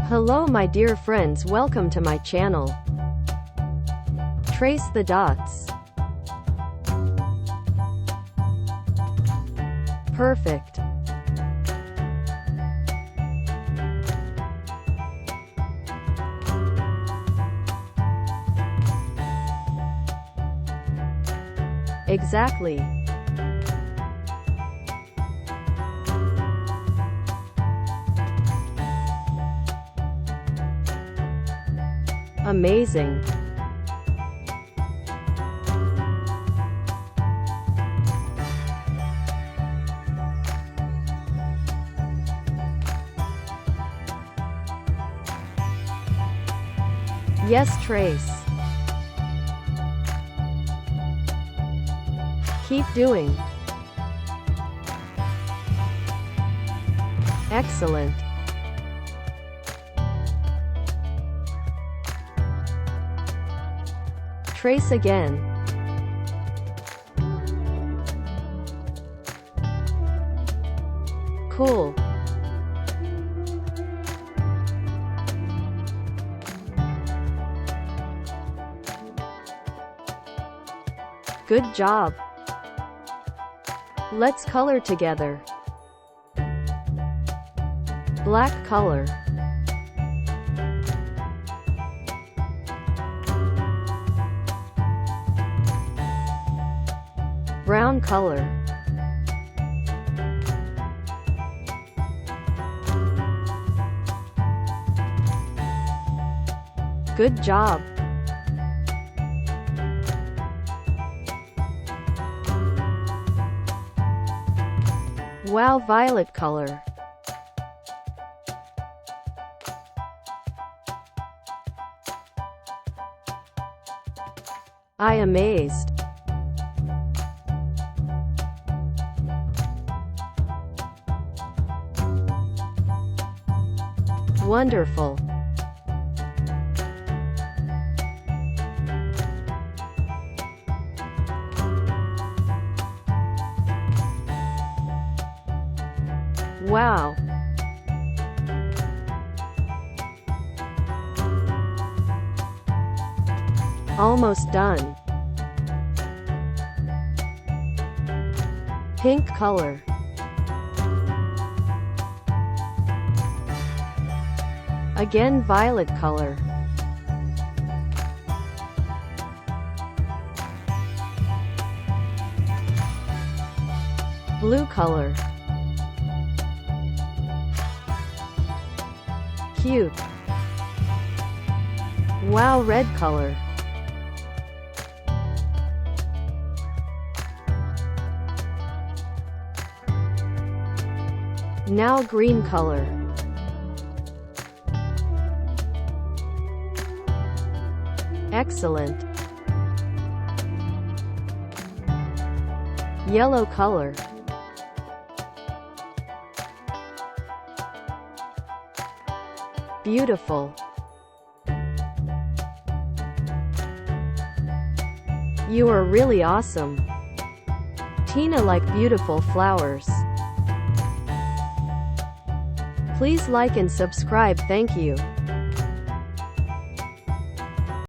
Hello my dear friends, welcome to my channel. Trace the dots. Perfect. Exactly. Amazing. Yes, trace. Keep doing. Excellent. Trace again. Cool. Good job. Let's color together. Black color. Brown color. Good job. Wow, violet color. I amazed. Wonderful. Wow. Almost done. Pink color. Again, violet color. Blue color. Cute. Wow, red color. Now green color. Excellent. Yellow color. Beautiful. You are really awesome. Tina like beautiful flowers. Please like and subscribe. Thank you.